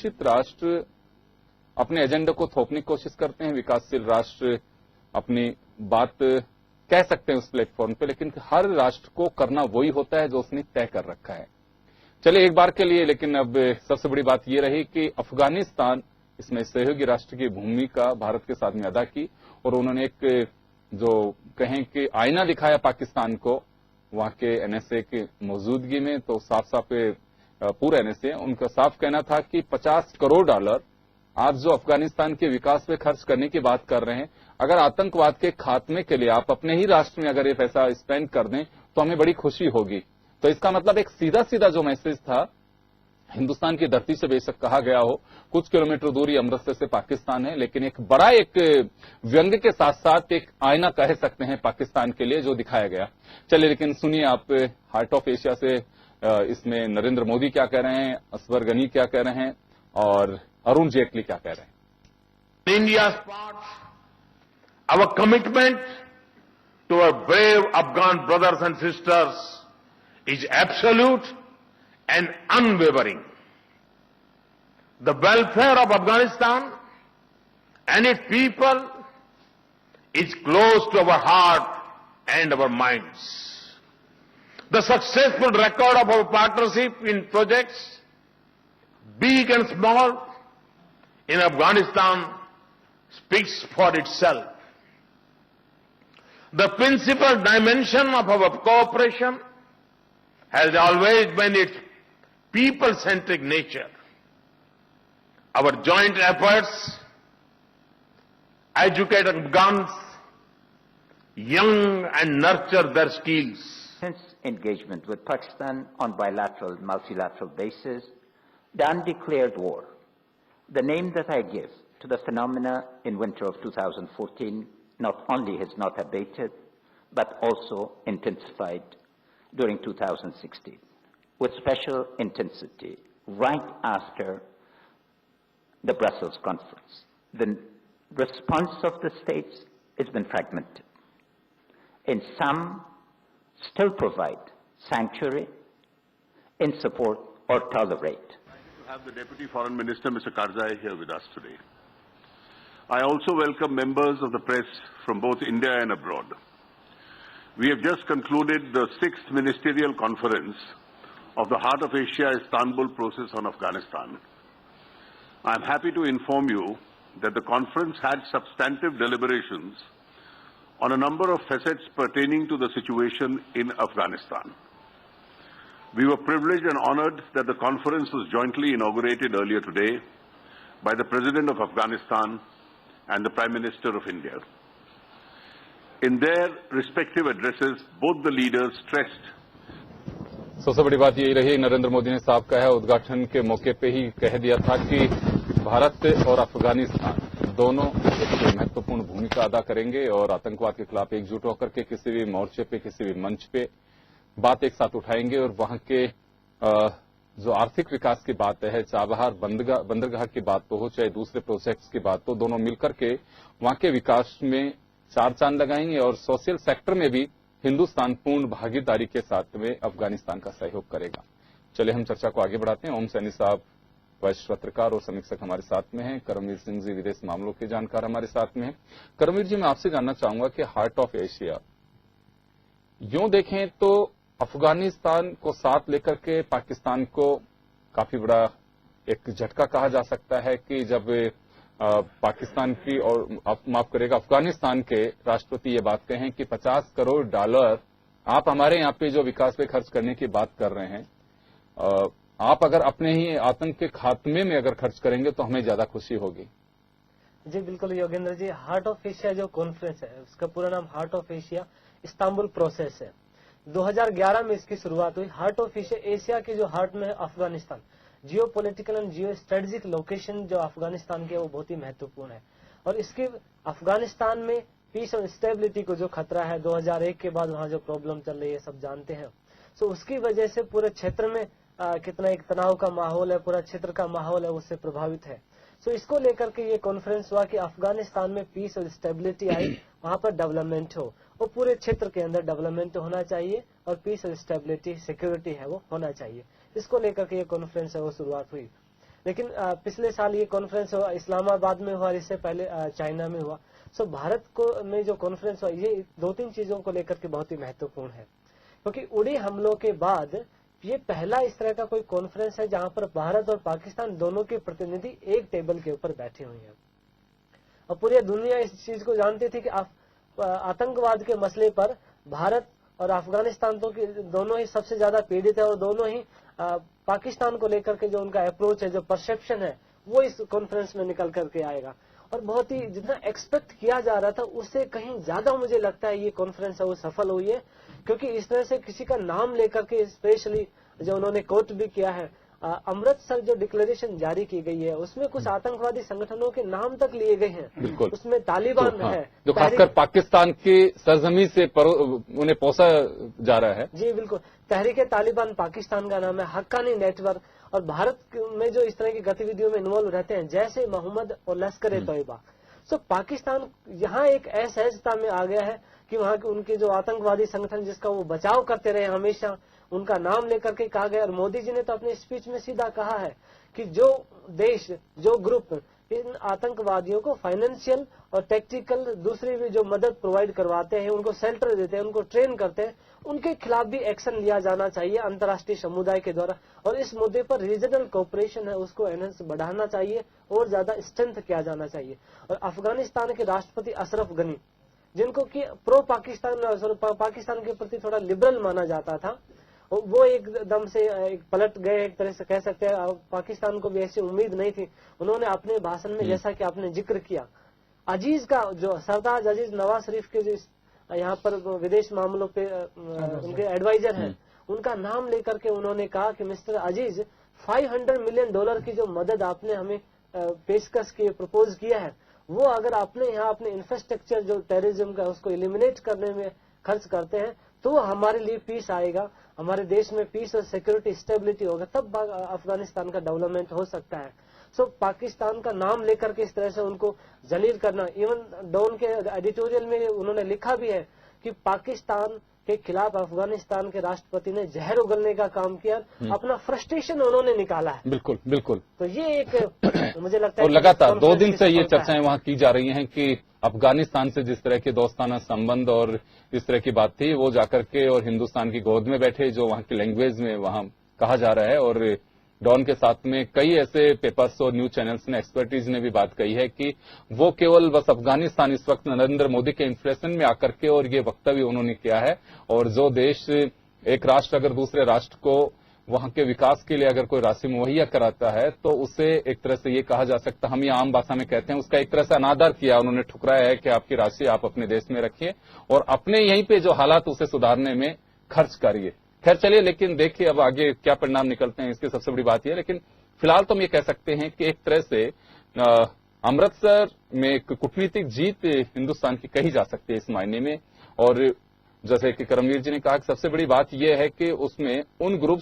विकसित राष्ट्र अपने एजेंडा को थोपने की कोशिश करते हैं, विकासशील राष्ट्र अपनी बात कह सकते हैं उस प्लेटफॉर्म पे, लेकिन हर राष्ट्र को करना वही होता है जो उसने तय कर रखा है। चलिए एक बार के लिए, लेकिन अब सबसे बड़ी बात यह रही कि अफगानिस्तान इसमें सहयोगी राष्ट्र की भूमिका भारत के साथ में अदा की और उन्होंने एक जो कहें कि आईना दिखाया पाकिस्तान को वहां के एनएसए की मौजूदगी में। तो साफ साफ पूरा एनएसए उनका साफ कहना था कि $50 करोड़ आज जो अफगानिस्तान के विकास पे खर्च करने की बात कर रहे हैं, अगर आतंकवाद के खात्मे के लिए आप अपने ही राष्ट्र में अगर ये पैसा स्पेंड कर दें तो हमें बड़ी खुशी होगी। तो इसका मतलब एक सीधा सीधा जो मैसेज था, हिंदुस्तान की धरती से बेशक कहा गया हो, कुछ किलोमीटर दूरी अमृतसर से पाकिस्तान है, लेकिन एक बड़ा एक व्यंग्य के साथ साथ एक आईना कह सकते हैं पाकिस्तान के लिए जो दिखाया गया। चलिए लेकिन सुनिए आप हार्ट ऑफ एशिया से इसमें नरेंद्र मोदी क्या कह रहे हैं, असवर गनी क्या कह रहे हैं और अरुण जेटली क्या कह रहे हैं। India part our commitment to our brave Afghan brothers and sisters is absolute and unwavering. The welfare of Afghanistan and its people is close to our heart and our minds. The successful record of our partnership in projects, big and small, in Afghanistan speaks for itself. The principal dimension of our cooperation has always been its people-centric nature. Our joint efforts educate Afghans young and nurture their skills. Since engagement with Pakistan on bilateral, multilateral basis, the undeclared war, the name that I give to the phenomena in winter of 2014, not only has not abated, but also intensified during 2016. With special intensity right after the Brussels conference. The response of the states has been fragmented. And some still provide sanctuary in support or tolerate. To have the Deputy Foreign Minister, Mr. Karzai, here with us today. I also welcome members of the press from both India and abroad. We have just concluded the 6th Ministerial Conference of the Heart of Asia Istanbul process on Afghanistan. I am happy to inform you that the conference had substantive deliberations on a number of facets pertaining to the situation in Afghanistan. We were privileged and honored that the conference was jointly inaugurated earlier today by the President of Afghanistan and the Prime Minister of India. In their respective addresses, both the leaders stressed सबसे बड़ी बात यही रही, नरेंद्र मोदी ने साफ कहा है, उद्घाटन के मौके पे ही कह दिया था कि भारत और अफगानिस्तान दोनों एक महत्वपूर्ण भूमिका अदा करेंगे और आतंकवाद के खिलाफ एकजुट होकर के किसी भी मोर्चे पे, किसी भी मंच पे बात एक साथ उठाएंगे और वहां के जो आर्थिक विकास की बात है, चाबहार बंदरगाह की बात तो हो, चाहे दूसरे प्रोजेक्ट्स की बात, तो दोनों मिलकर के वहां के विकास में चार चांद लगाएंगे और सोशल सेक्टर में भी हिंदुस्तान पूर्ण भागीदारी के साथ में अफगानिस्तान का सहयोग करेगा। चलिए हम चर्चा को आगे बढ़ाते हैं। ओम सैनी साहब वरिष्ठ पत्रकार और समीक्षक हमारे साथ में हैं। करमवीर सिंह जी विदेश मामलों के जानकार हमारे साथ में हैं। करमवीर जी, मैं आपसे जानना चाहूंगा कि हार्ट ऑफ एशिया यूं देखें तो अफगानिस्तान को साथ लेकर के पाकिस्तान को काफी बड़ा एक झटका कहा जा सकता है कि जब पाकिस्तान की और माफ करेगा अफगानिस्तान के राष्ट्रपति ये बात कहें कि $50 करोड़ आप हमारे यहाँ पे जो विकास पे खर्च करने की बात कर रहे हैं, आप अगर अपने ही आतंक के खात्मे में अगर खर्च करेंगे तो हमें ज्यादा खुशी होगी। जी बिल्कुल Yogendra ji, heart of Asia जो कॉन्फ्रेंस है उसका पूरा नाम heart of Asia Istanbul process है। 2011 में इसकी शुरुआत हुई। हार्ट ऑफ एशिया के जो हार्ट में है अफगानिस्तान, जियो political and geo strategic location जो अफगानिस्तान के वो बहुत ही महत्वपूर्ण है और इसके अफगानिस्तान में पीस और स्टेबिलिटी को जो खतरा है 2001 के बाद वहां जो प्रॉब्लम चल रही है सब जानते हैं। सो उसकी वजह से पूरे क्षेत्र में कितना एक तनाव का माहौल है, पूरा क्षेत्र का माहौल है उससे प्रभावित है। सो इसको लेकर के ये कॉन्फ्रेंस हुआ कि अफगानिस्तान में पीस और स्टेबिलिटी आई, वहां पर डेवलपमेंट हो और पूरे क्षेत्र के अंदर डेवलपमेंट होना चाहिए और पीस और स्टेबिलिटी सिक्योरिटी है वो होना चाहिए। इसको लेकर के ये कॉन्फ्रेंस है वो शुरुआत हुई। लेकिन पिछले साल ये कॉन्फ्रेंस हुआ, इस्लामाबाद में हुआ और इससे पहले चाइना में हुआ। सो भारत को में जो कॉन्फ्रेंस हुआ, ये 2-3 चीजों को लेकर के बहुत ही महत्वपूर्ण है, क्योंकि उड़ी हमलों के बाद ये पहला इस तरह का कोई कॉन्फ्रेंस है जहां पर भारत और पाकिस्तान दोनों के प्रतिनिधि एक टेबल के ऊपर बैठे हुए हैं। और पूरी दुनिया इस चीज को जानती थी कि आतंकवाद के मसले पर भारत और अफगानिस्तान तो दोनों ही सबसे ज्यादा पीड़ित है, और दोनों ही पाकिस्तान को लेकर के जो उनका अप्रोच है, जो परसेप्शन है, वो इस कॉन्फ्रेंस में निकल करके आएगा। और बहुत ही जितना एक्सपेक्ट किया जा रहा था उससे कहीं ज्यादा मुझे लगता है ये कॉन्फ्रेंस है वो सफल हुई है, क्योंकि इस तरह से किसी का नाम लेकर के स्पेशली जो उन्होंने कोट भी किया है, अमृतसर जो डिक्लेरेशन जारी की गई है उसमें कुछ आतंकवादी संगठनों के नाम तक लिए गए हैं। बिल्कुल, उसमें तालिबान तो, है जो खासकर पाकिस्तान की सरजमी से उन्हें पोसा जा रहा है। जी बिल्कुल, तहरीक तालिबान पाकिस्तान का नाम है, हक्कानी नेटवर्क, और भारत में जो इस तरह की गतिविधियों में इन्वॉल्व रहते हैं जैसे मोहम्मद और लश्कर तोयबा। सो पाकिस्तान यहाँ एक असहजता में आ गया है कि वहाँ के उनके जो आतंकवादी संगठन जिसका वो बचाव करते रहे हमेशा, उनका नाम लेकर के कहा गया। और मोदी जी ने तो अपने स्पीच में सीधा कहा है कि जो देश, जो ग्रुप इन आतंकवादियों को फाइनेंशियल और टेक्टिकल दूसरी भी जो मदद प्रोवाइड करवाते हैं, उनको शेल्टर देते हैं, उनको ट्रेन करते हैं, उनके खिलाफ भी एक्शन लिया जाना चाहिए अंतर्राष्ट्रीय समुदाय के द्वारा। और इस मुद्दे पर रीजनल कोऑपरेशन है उसको एनहेंस बढ़ाना चाहिए और ज्यादा स्ट्रेंथ किया जाना चाहिए। और अफगानिस्तान के राष्ट्रपति अशरफ गनी, जिनको कि प्रो पाकिस्तान के प्रति थोड़ा लिबरल माना जाता था, वो एकदम से एक पलट गए, एक तरह से कह सकते हैं। पाकिस्तान को भी ऐसी उम्मीद नहीं थी। उन्होंने अपने भाषण में, जैसा कि आपने जिक्र किया, अजीज का जो सरताज अजीज नवाज शरीफ के जो यहाँ पर विदेश मामलों पे उनके एडवाइजर हैं, उनका नाम लेकर के उन्होंने कहा कि मिस्टर अजीज, $500 मिलियन की जो मदद आपने हमें पेशकश की, प्रपोज किया है, वो अगर आपने यहाँ अपने इंफ्रास्ट्रक्चर जो टेररिज्म का उसको एलिमिनेट करने में खर्च करते हैं तो हमारे लिए पीस आएगा, हमारे देश में पीस और सिक्योरिटी स्टेबिलिटी होगा, तब अफगानिस्तान का डेवलपमेंट हो सकता है। सो पाकिस्तान का नाम लेकर के इस तरह से उनको जलील करना, इवन डॉन के एडिटोरियल में उन्होंने लिखा भी है कि पाकिस्तान के खिलाफ अफगानिस्तान के राष्ट्रपति ने जहर उगलने का काम किया, अपना फ्रस्ट्रेशन उन्होंने निकाला है। बिल्कुल बिल्कुल। तो ये एक मुझे लगता है, और लगातार 2 दिन से ये चर्चाएं वहां की जा रही हैं कि अफगानिस्तान से जिस तरह के दोस्ताना संबंध और इस तरह की बात थी, वो जाकर के और हिंदुस्तान की गोद में बैठे, जो वहां की लैंग्वेज में वहां कहा जा रहा है। और डॉन के साथ में कई ऐसे पेपर्स और न्यूज चैनल्स ने, एक्सपर्टीज ने भी बात कही है कि वो केवल बस अफगानिस्तान इस वक्त नरेंद्र मोदी के इन्फ्लुएंस में आकर के और ये वक्तव्य उन्होंने किया है। और जो देश, एक राष्ट्र अगर दूसरे राष्ट्र को वहां के विकास के लिए अगर कोई राशि मुहैया कराता है तो उसे एक तरह से ये कहा जा सकता, हम ये आम भाषा में कहते हैं, उसका एक तरह से अनादर किया। उन्होंने ठुकराया है कि आपकी राशि आप अपने देश में रखिए और अपने यहीं पे जो हालात उसे सुधारने में खर्च करिए। खैर चलिए, लेकिन देखिए अब आगे क्या परिणाम निकलते हैं, इसकी सबसे बड़ी बात यह है। लेकिन फिलहाल तो हम ये कह सकते हैं कि एक तरह से अमृतसर में एक कूटनीतिक जीत हिंदुस्तान की कही जा सकती है इस मायने में। और जैसे कि करमवीर जी ने कहा कि सबसे बड़ी बात यह है कि उसमें उन ग्रुप